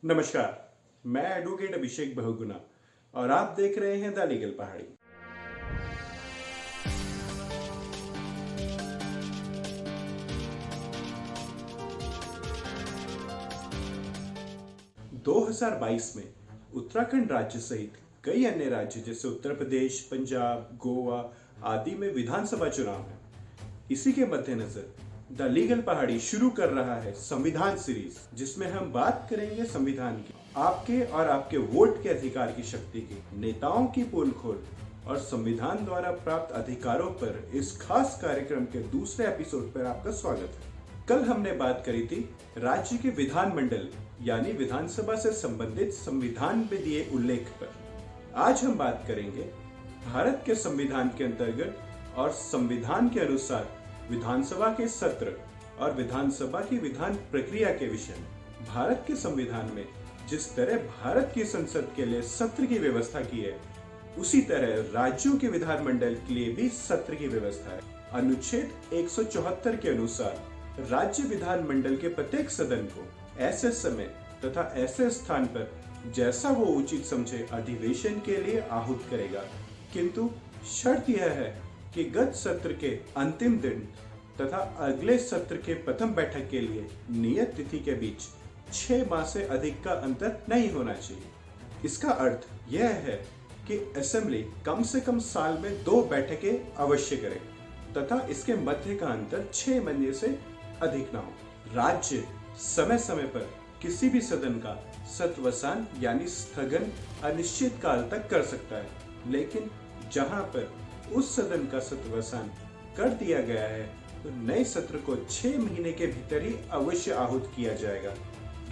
नमस्कार, मैं एडवोकेट अभिषेक बहुगुणा और आप देख रहे हैं द लीगल पहाड़ी। दो 2022 में उत्तराखंड राज्य सहित कई अन्य राज्य जैसे उत्तर प्रदेश, पंजाब, गोवा आदि में विधानसभा चुनाव है। इसी के मद्देनजर द लीगल पहाड़ी शुरू कर रहा है संविधान सीरीज, जिसमें हम बात करेंगे संविधान की, आपके और आपके वोट के अधिकार की शक्ति की, नेताओं की पोल खोल और संविधान द्वारा प्राप्त अधिकारों पर। इस खास कार्यक्रम के दूसरे एपिसोड पर आपका स्वागत है। कल हमने बात करी थी राज्य के विधानमंडल यानी विधानसभा से संबंधित संविधान में दिए उल्लेख पर। आज हम बात करेंगे भारत के संविधान के अंतर्गत और संविधान के अनुसार विधानसभा के सत्र और विधानसभा की विधान प्रक्रिया के विषय में। भारत के संविधान में जिस तरह भारत की संसद के लिए सत्र की व्यवस्था की है, उसी तरह राज्यों के विधानमंडल के लिए भी सत्र की व्यवस्था है। अनुच्छेद 174 के अनुसार राज्य विधानमंडल के प्रत्येक सदन को ऐसे समय तथा ऐसे स्थान पर जैसा वो उचित समझे अधिवेशन के लिए आहूत करेगा, किंतु शर्त यह है कि गत सत्र के अंतिम दिन तथा अगले सत्र के प्रथम बैठक के लिए नियत तिथि के बीच 6 माह से अधिक का अंतर नहीं होना चाहिए। इसका अर्थ यह है कि असेंबली कम से कम साल में 2 बैठकें अवश्य करे तथा इसके मध्य का अंतर 6 महीने से अधिक न हो। राज्य समय समय पर किसी भी सदन का सत्वसान यानी स्थगन अनिश्चित काल तक कर सकता है, लेकिन जहां पर उस सदन का सत्वसान कर दिया गया है तो नए सत्र को 6 महीने के भीतर ही अवश्य आहूत किया जाएगा।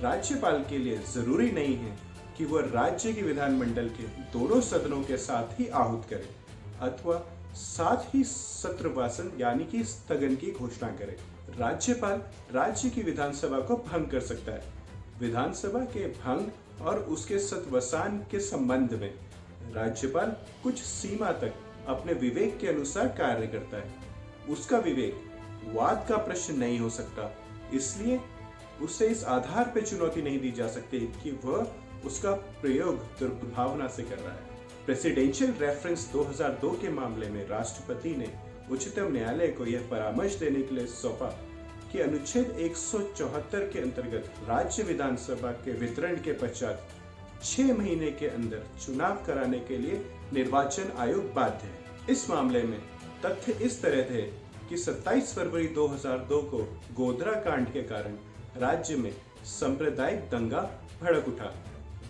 राज्यपाल के लिए जरूरी नहीं है कि वह राज्य के विधानमंडल के दोनों सदनों के साथ ही आहूत करे अथवा साथ ही सत्रवासन यानी कि स्थगन की घोषणा करे। राज्यपाल राज्य की विधानसभा को भंग कर सकता है। विधानसभा के भंग और उसके सत्वसान के संबंध में राज्यपाल कुछ सीमा तक अपने विवेक के अनुसार कार्य करता है। उसका विवेक वाद का प्रश्न नहीं हो सकता, इसलिए उसे इस आधार पर चुनौती नहीं दी जा सकती कि वह उसका प्रयोग दुर्भावना से कर रहा है। प्रेसिडेंशियल रेफरेंस 2002 के मामले में राष्ट्रपति ने उच्चतम न्यायालय को यह परामर्श देने के लिए सौंपा कि अनुच्छेद 174 के अंतर्गत राज्य विधानसभा के वितरण के पश्चात 6 महीने के अंदर चुनाव कराने के लिए निर्वाचन आयोग बाध्य है। इस मामले में तथ्य इस तरह थे कि 27 फरवरी 2002 को गोधरा कांड के कारण राज्य में सांप्रदायिक दंगा भड़क उठा।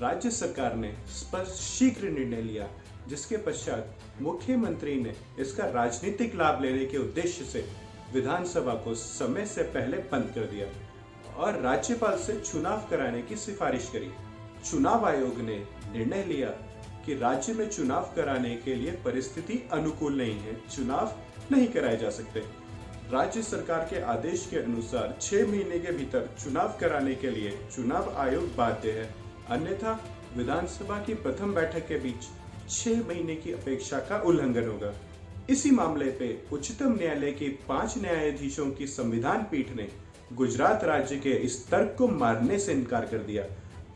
राज्य सरकार ने स्पष्ट शीघ्र निर्णय लिया, जिसके पश्चात मुख्यमंत्री ने इसका राजनीतिक लाभ लेने के उद्देश्य से विधानसभा को समय से पहले बंद कर दिया और राज्यपाल से चुनाव कराने की सिफारिश करी। चुनाव आयोग ने निर्णय लिया कि राज्य में चुनाव कराने के लिए परिस्थिति अनुकूल नहीं है, चुनाव नहीं कराए जा सकते। राज्य सरकार के आदेश के अनुसार 6 महीने के भीतर चुनाव कराने के लिए चुनाव आयोग बाध्य है, अन्यथा विधानसभा की प्रथम बैठक के बीच 6 महीने की अपेक्षा का उल्लंघन होगा। इसी मामले पे उच्चतम न्यायालय की 5 न्यायाधीशों की संविधान पीठ ने गुजरात राज्य के इस तर्क को मानने से इनकार कर दिया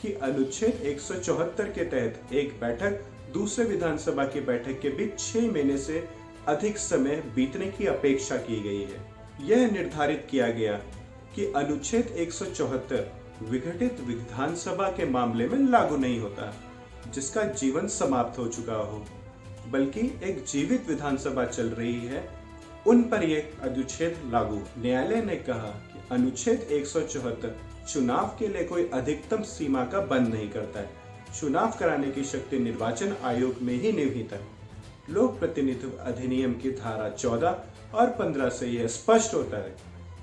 कि अनुच्छेद 174 के तहत एक बैठक दूसरे विधानसभा की बैठक के बीच 6 महीने से अधिक समय बीतने की अपेक्षा की गई है। यह निर्धारित किया गया कि अनुच्छेद 174 विघटित विधानसभा के मामले में लागू नहीं होता जिसका जीवन समाप्त हो चुका हो, बल्कि एक जीवित विधानसभा चल रही है, उन पर यह अनुच्छेद लागू। न्यायालय ने कहा कि अनुच्छेद 174 चुनाव के लिए कोई अधिकतम सीमा का बंद नहीं करता है। चुनाव कराने की शक्ति निर्वाचन आयोग में ही निहित है। लोक प्रतिनिधित्व अधिनियम की धारा 14 और 15 से यह स्पष्ट होता है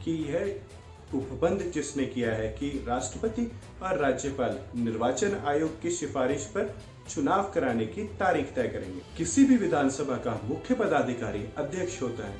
कि यह उपबंध जिसने किया है कि राष्ट्रपति और राज्यपाल निर्वाचन आयोग की सिफारिश पर चुनाव कराने की तारीख तय करेंगे। किसी भी विधानसभा का मुख्य पदाधिकारी अध्यक्ष होता है,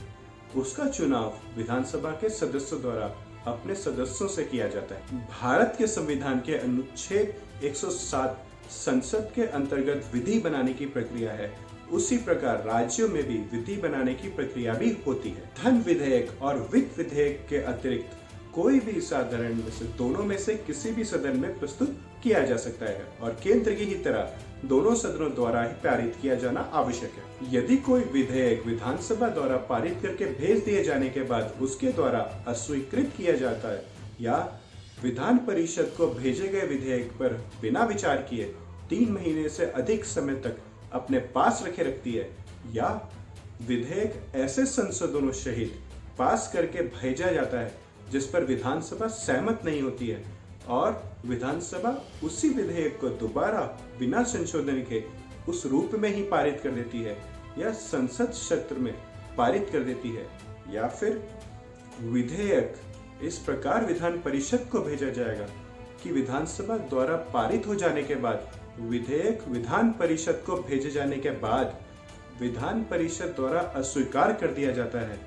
उसका चुनाव विधानसभा के सदस्यों द्वारा अपने सदस्यों से किया जाता है। भारत के संविधान के अनुच्छेद 107 संसद के अंतर्गत विधि बनाने की प्रक्रिया है, उसी प्रकार राज्यों में भी विधि बनाने की प्रक्रिया भी होती है। धन विधेयक और वित्त विधेयक के अतिरिक्त कोई भी साधारण में से दोनों में से किसी भी सदन में प्रस्तुत किया जा सकता है और केंद्र की ही तरह दोनों सदनों द्वारा ही पारित किया जाना आवश्यक है। यदि कोई विधेयक विधानसभा द्वारा पारित करके भेज दिए जाने के बाद उसके द्वारा अस्वीकृत किया जाता है या विधान परिषद को भेजे गए विधेयक पर बिना विचार किए 3 महीने से अधिक समय तक अपने पास रखे रखती है या विधेयक ऐसे संशोधनों सहित पास करके भेजा जाता है जिस पर विधानसभा सहमत नहीं होती है और विधानसभा उसी विधेयक को दोबारा बिना संशोधन के उस रूप में ही पारित कर देती है या संसद सत्र में पारित कर देती है, या फिर विधेयक इस प्रकार विधान परिषद को भेजा जाएगा कि विधानसभा द्वारा पारित हो जाने के बाद विधेयक विधान परिषद को भेजे जाने के बाद विधान परिषद द्वारा अस्वीकार कर दिया जाता है,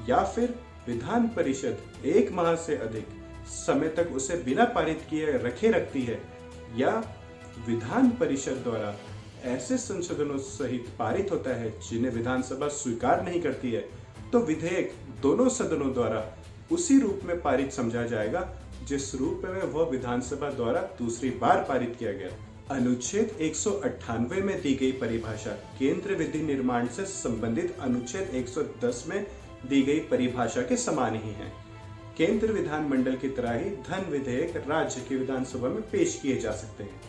या फिर विधान परिषद 1 माह से अधिक समय तक उसे बिना पारित किए रखे रखती है, या विधान परिषद द्वारा ऐसे संशोधनों सहित पारित होता है जिन्हें विधानसभा स्वीकार नहीं करती है, तो विधेयक दोनों सदनों द्वारा उसी रूप में पारित समझा जाएगा जिस रूप में वह विधानसभा द्वारा दूसरी बार पारित किया गया। अनुच्छेद 198 में दी गई परिभाषा केंद्र विधि निर्माण से संबंधित अनुच्छेद 110 में दी गई परिभाषा के समान ही है। केंद्र विधानमंडल की तरह ही धन विधेयक राज्य की विधानसभा में पेश किए जा सकते हैं।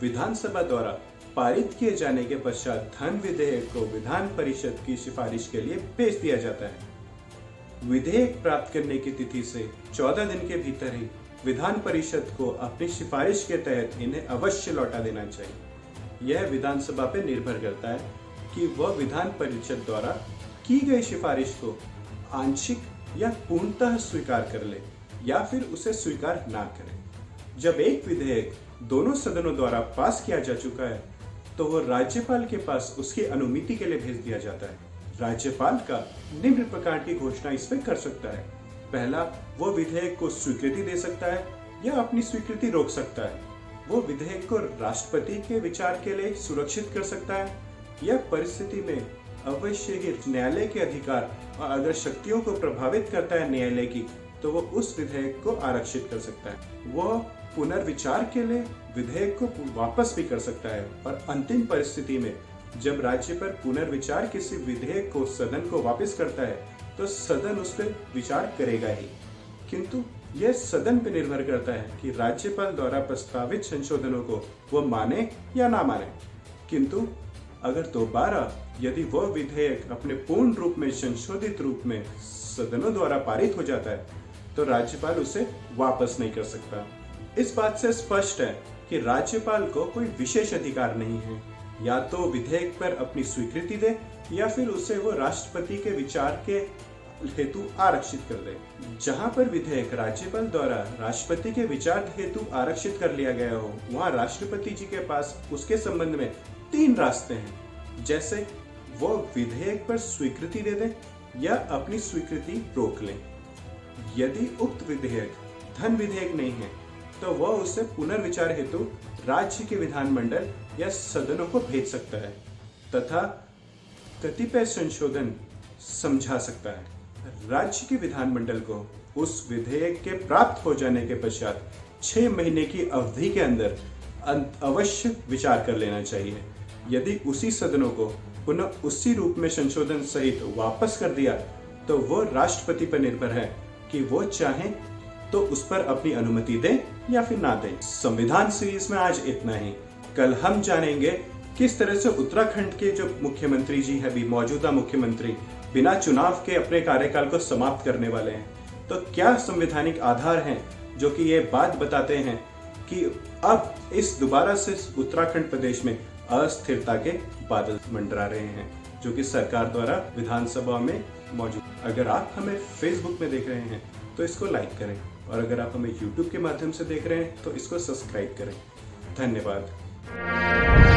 विधानसभा द्वारा पारित किए जाने के पश्चात धन विधेयक को विधान परिषद की सिफारिश के लिए भेज दिया जाता है। विधेयक प्राप्त करने की तिथि से 14 दिन के भीतर ही विधान परिषद को अपनी सिफारिश के तहत इन्हें अवश्य लौटा देना चाहिए। यह विधानसभा पर निर्भर करता है कि वह विधान परिषद द्वारा की गई सिफारिश को आंशिक या पूर्णतः स्वीकार कर ले या फिर उसे स्वीकार ना करे। जब एक विधेयक दोनों सदनों द्वारा पास किया जा चुका है तो वह राज्यपाल के पास उसकी अनुमति के लिए भेज दिया जाता है। राज्यपाल का निम्न प्रकार की घोषणा इसमें कर सकता है। पहला, वो विधेयक को स्वीकृति दे सकता है या अपनी स्वीकृति रोक सकता है। वो विधेयक को राष्ट्रपति के विचार के लिए सुरक्षित कर सकता है या परिस्थिति में अवश्य ही न्यायालय के अधिकार और अगर शक्तियों को प्रभावित करता है न्यायालय की तो वो उस विधेयक को आरक्षित कर सकता है। वह पुनर्विचार के लिए विधेयक को वापस भी कर सकता है और अंतिम परिस्थिति में जब राज्य पर पुनर्विचार किसी विधेयक को सदन को वापस करता है तो सदन उस पर विचार करेगा ही, किंतु यह सदन पर निर्भर करता है कि राज्यपाल द्वारा प्रस्तावित संशोधनों को वह माने या ना माने। किंतु अगर दोबारा यदि वह विधेयक अपने पूर्ण रूप में संशोधित रूप में सदनों द्वारा पारित हो जाता है तो राज्यपाल उसे वापस नहीं कर सकता। इस बात से स्पष्ट है कि राज्यपाल को कोई विशेष अधिकार नहीं है, या तो विधेयक पर अपनी स्वीकृति दे या फिर उसे वो राष्ट्रपति के विचार के हेतु आरक्षित कर दे। जहां पर विधेयक राज्यपाल द्वारा राष्ट्रपति के विचार हेतु आरक्षित कर लिया गया हो वहां राष्ट्रपति जी के पास उसके संबंध में 3 रास्ते हैं। जैसे वो विधेयक पर स्वीकृति दे दे या अपनी स्वीकृति रोक ले। यदि उक्त विधेयक धन विधेयक नहीं है तो वह उसे पुनर्विचार हेतु राज्य के विधानमंडल या सदनों को भेज सकता है तथा कतिपय संशोधन समझा सकता है। राज्य के विधानमंडल को उस विधेयक के प्राप्त हो जाने के पश्चात 6 महीने की अवधि के अंदर अवश्य विचार कर लेना चाहिए। यदि उसी सदनों को पुनः उसी रूप में संशोधन सहित वापस कर दिया तो वो राष्ट्रपति पर निर्भर है कि वो चाहे तो उस पर अपनी अनुमति दें या फिर ना दें। संविधान सीरीज में आज इतना ही। कल हम जानेंगे किस तरह से उत्तराखंड के जो मुख्यमंत्री जी है, अभी मौजूदा मुख्यमंत्री, बिना चुनाव के अपने कार्यकाल को समाप्त करने वाले हैं। तो क्या संवैधानिक आधार हैं जो कि ये बात बताते हैं कि अब इस दोबारा से उत्तराखंड प्रदेश में अस्थिरता के बादल मंडरा रहे हैं जो कि सरकार द्वारा विधानसभा में मौजूद। अगर आप हमें फेसबुक में देख रहे हैं तो इसको लाइक करें और अगर आप हमें यूट्यूब के माध्यम से देख रहे हैं तो इसको सब्सक्राइब करें। धन्यवाद।